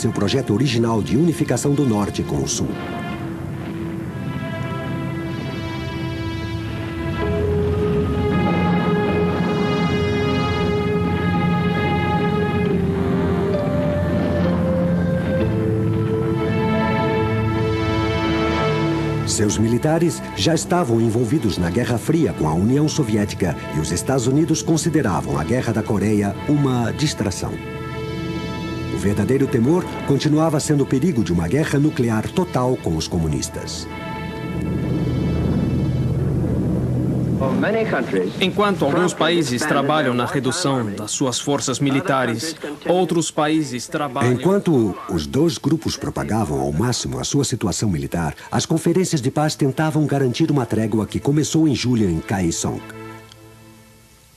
seu projeto original de unificação do Norte com o Sul. Seus militares já estavam envolvidos na Guerra Fria com a União Soviética e os Estados Unidos consideravam a Guerra da Coreia uma distração. O verdadeiro temor continuava sendo o perigo de uma guerra nuclear total com os comunistas. Enquanto alguns países trabalham na redução das suas forças militares, outros países trabalham... Enquanto os dois grupos propagavam ao máximo a sua situação militar, as conferências de paz tentavam garantir uma trégua que começou em julho em Kaesong.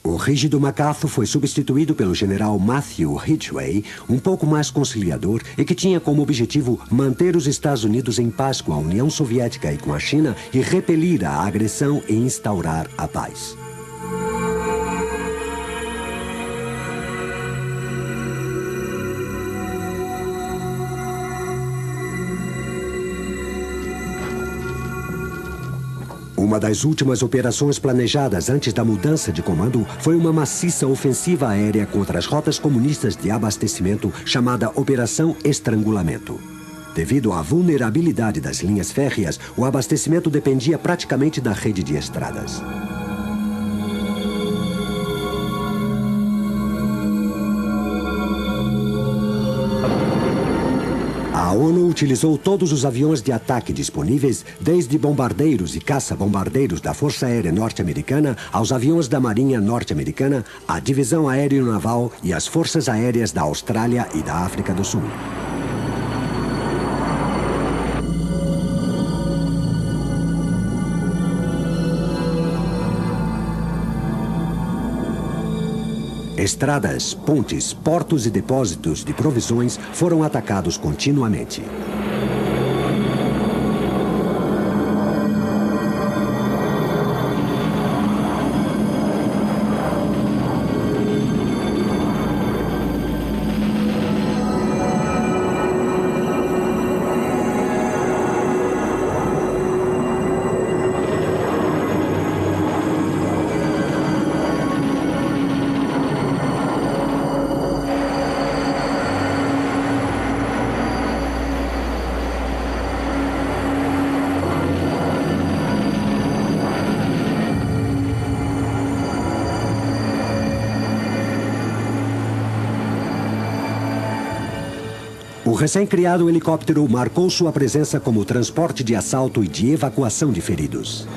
O rígido MacArthur foi substituído pelo general Matthew Ridgway, um pouco mais conciliador e que tinha como objetivo manter os Estados Unidos em paz com a União Soviética e com a China e repelir a agressão e instaurar a paz. Uma das últimas operações planejadas antes da mudança de comando foi uma maciça ofensiva aérea contra as rotas comunistas de abastecimento chamada Operação Estrangulamento. Devido à vulnerabilidade das linhas férreas, o abastecimento dependia praticamente da rede de estradas. A ONU utilizou todos os aviões de ataque disponíveis, desde bombardeiros e caça-bombardeiros da Força Aérea Norte-Americana aos aviões da Marinha Norte-Americana, a Divisão Aéreo-Naval e as Forças Aéreas da Austrália e da África do Sul. Estradas, pontes, portos e depósitos de provisões foram atacados continuamente. O recém-criado helicóptero marcou sua presença como transporte de assalto e de evacuação de feridos.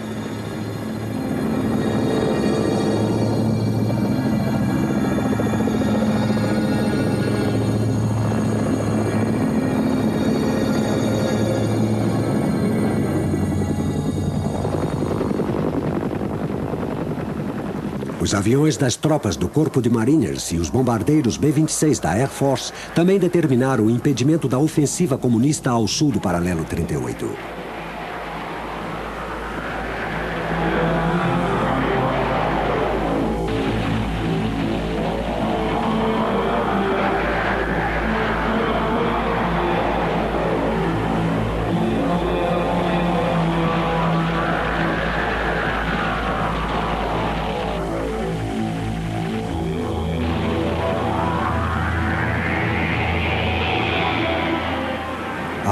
Os aviões das tropas do Corpo de Mariners e os bombardeiros B-26 da Air Force também determinaram o impedimento da ofensiva comunista ao sul do Paralelo 38.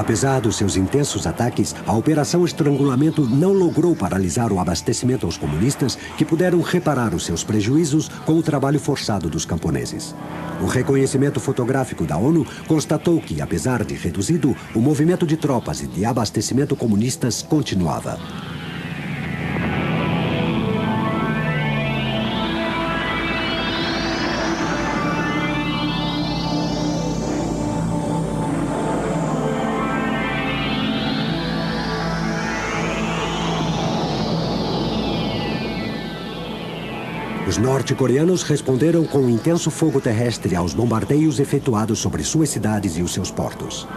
Apesar dos seus intensos ataques, a Operação Estrangulamento não logrou paralisar o abastecimento aos comunistas, que puderam reparar os seus prejuízos com o trabalho forçado dos camponeses. O reconhecimento fotográfico da ONU constatou que, apesar de reduzido, o movimento de tropas e de abastecimento comunistas continuava. Os norte-coreanos responderam com um intenso fogo terrestre aos bombardeios efetuados sobre suas cidades e os seus portos.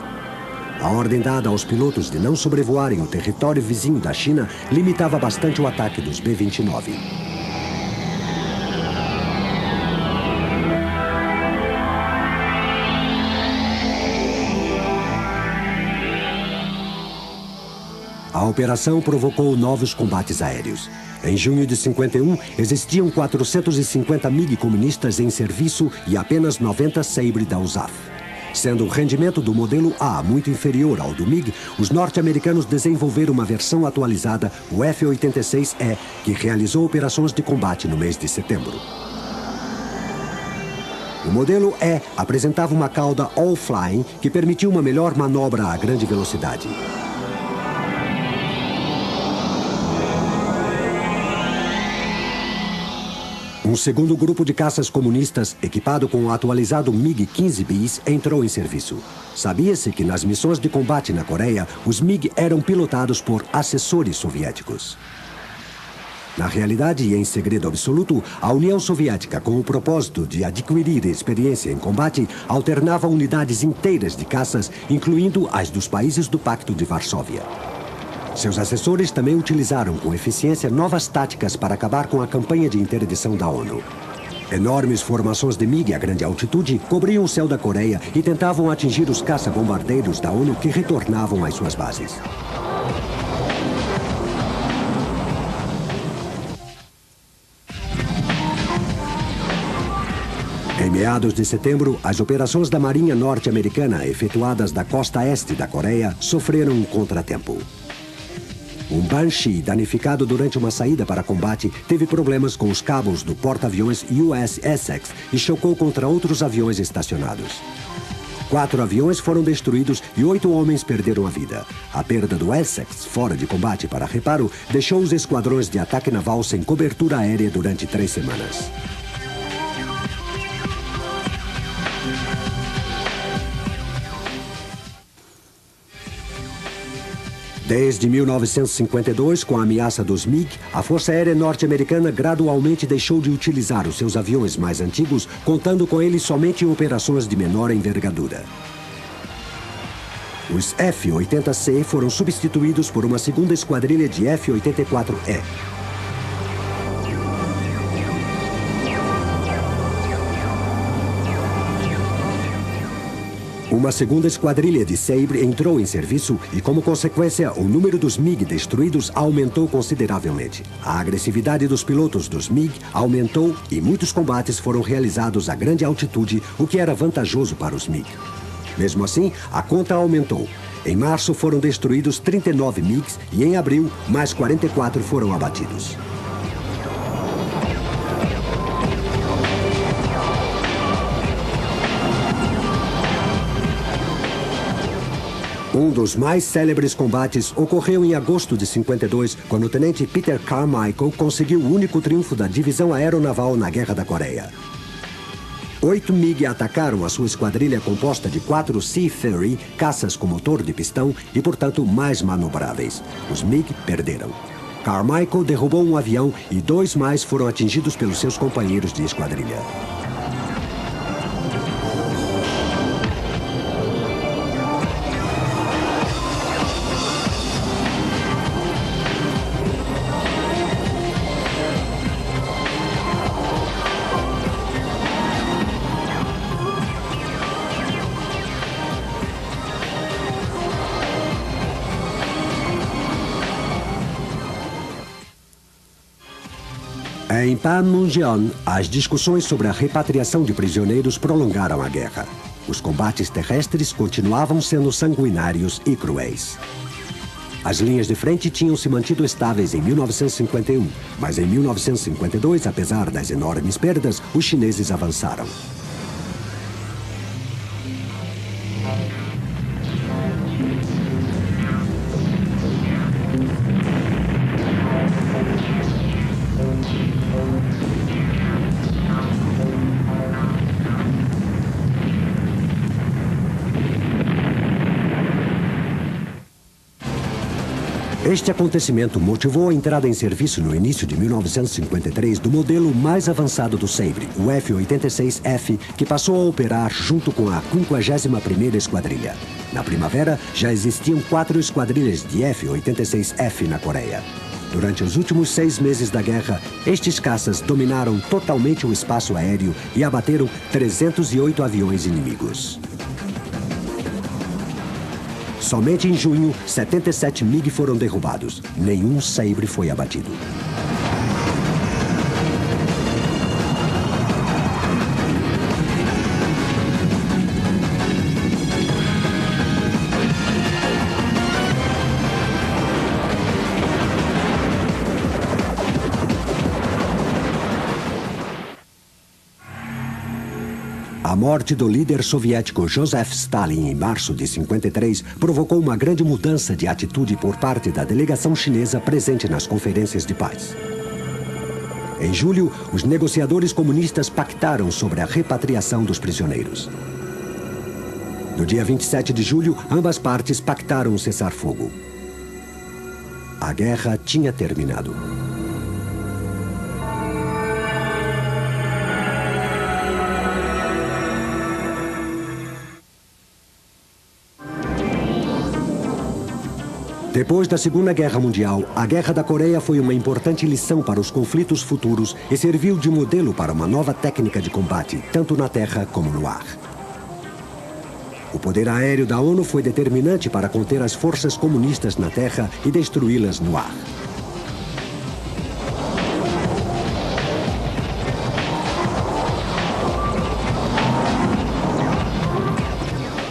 A ordem dada aos pilotos de não sobrevoarem o território vizinho da China limitava bastante o ataque dos B-29. A operação provocou novos combates aéreos. Em junho de 51, existiam 450 MiG comunistas em serviço e apenas 90 Sabre da USAF. Sendo o rendimento do modelo A muito inferior ao do MiG, os norte-americanos desenvolveram uma versão atualizada, o F-86E, que realizou operações de combate no mês de setembro. O modelo E apresentava uma cauda all-flying que permitia uma melhor manobra a grande velocidade. Um segundo grupo de caças comunistas, equipado com o atualizado MiG-15 bis, entrou em serviço. Sabia-se que nas missões de combate na Coreia, os MiG eram pilotados por assessores soviéticos. Na realidade, e em segredo absoluto, a União Soviética, com o propósito de adquirir experiência em combate, alternava unidades inteiras de caças, incluindo as dos países do Pacto de Varsóvia. Seus assessores também utilizaram com eficiência novas táticas para acabar com a campanha de interdição da ONU. Enormes formações de MiG a grande altitude cobriam o céu da Coreia e tentavam atingir os caça-bombardeiros da ONU que retornavam às suas bases. Em meados de setembro, as operações da Marinha Norte-Americana efetuadas da costa este da Coreia sofreram um contratempo. Um Banshee, danificado durante uma saída para combate, teve problemas com os cabos do porta-aviões US Essex e chocou contra outros aviões estacionados. 4 aviões foram destruídos e 8 homens perderam a vida. A perda do Essex, fora de combate para reparo, deixou os esquadrões de ataque naval sem cobertura aérea durante 3 semanas. Desde 1952, com a ameaça dos MiG, a Força Aérea Norte-Americana gradualmente deixou de utilizar os seus aviões mais antigos, contando com eles somente em operações de menor envergadura. Os F-80C foram substituídos por uma segunda esquadrilha de F-84E. Uma segunda esquadrilha de Sabre entrou em serviço e, como consequência, o número dos MiG destruídos aumentou consideravelmente. A agressividade dos pilotos dos MiG aumentou e muitos combates foram realizados a grande altitude, o que era vantajoso para os MiG. Mesmo assim, a conta aumentou. Em março foram destruídos 39 MiGs e, em abril, mais 44 foram abatidos. Um dos mais célebres combates ocorreu em agosto de 52, quando o tenente Peter Carmichael conseguiu o único triunfo da divisão aeronaval na Guerra da Coreia. 8 MiG atacaram a sua esquadrilha composta de 4 Seafury, caças com motor de pistão e, portanto, mais manobráveis. Os MiG perderam. Carmichael derrubou um avião e 2 mais foram atingidos pelos seus companheiros de esquadrilha. Em Panmunjom, as discussões sobre a repatriação de prisioneiros prolongaram a guerra. Os combates terrestres continuavam sendo sanguinários e cruéis. As linhas de frente tinham se mantido estáveis em 1951, mas em 1952, apesar das enormes perdas, os chineses avançaram. Este acontecimento motivou a entrada em serviço no início de 1953 do modelo mais avançado do Sabre, o F-86F, que passou a operar junto com a 51ª Esquadrilha. Na primavera, já existiam 4 esquadrilhas de F-86F na Coreia. Durante os últimos 6 meses da guerra, estes caças dominaram totalmente o espaço aéreo e abateram 308 aviões inimigos. Somente em junho, 77 MiG foram derrubados. Nenhum Sabre foi abatido. A morte do líder soviético Joseph Stalin em março de 53 provocou uma grande mudança de atitude por parte da delegação chinesa presente nas conferências de paz. Em julho, os negociadores comunistas pactaram sobre a repatriação dos prisioneiros. No dia 27 de julho, ambas partes pactaram um cessar-fogo. A guerra tinha terminado. Depois da Segunda Guerra Mundial, a Guerra da Coreia foi uma importante lição para os conflitos futuros e serviu de modelo para uma nova técnica de combate, tanto na terra como no ar. O poder aéreo da ONU foi determinante para conter as forças comunistas na terra e destruí-las no ar.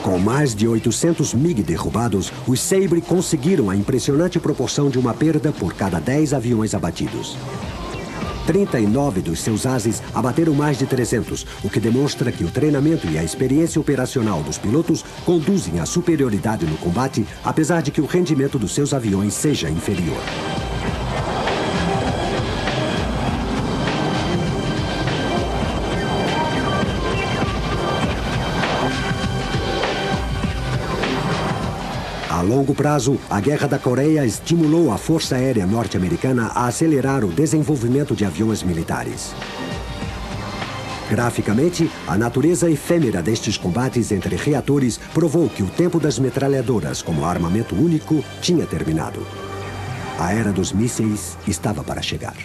Com mais de 800 MiG derrubados, os Sabre conseguiram a impressionante proporção de uma perda por cada 10 aviões abatidos. 39 dos seus ases abateram mais de 300, o que demonstra que o treinamento e a experiência operacional dos pilotos conduzem à superioridade no combate, apesar de que o rendimento dos seus aviões seja inferior. A longo prazo, a Guerra da Coreia estimulou a Força Aérea Norte-Americana a acelerar o desenvolvimento de aviões militares. Graficamente, a natureza efêmera destes combates entre reatores provou que o tempo das metralhadoras como armamento único tinha terminado. A era dos mísseis estava para chegar.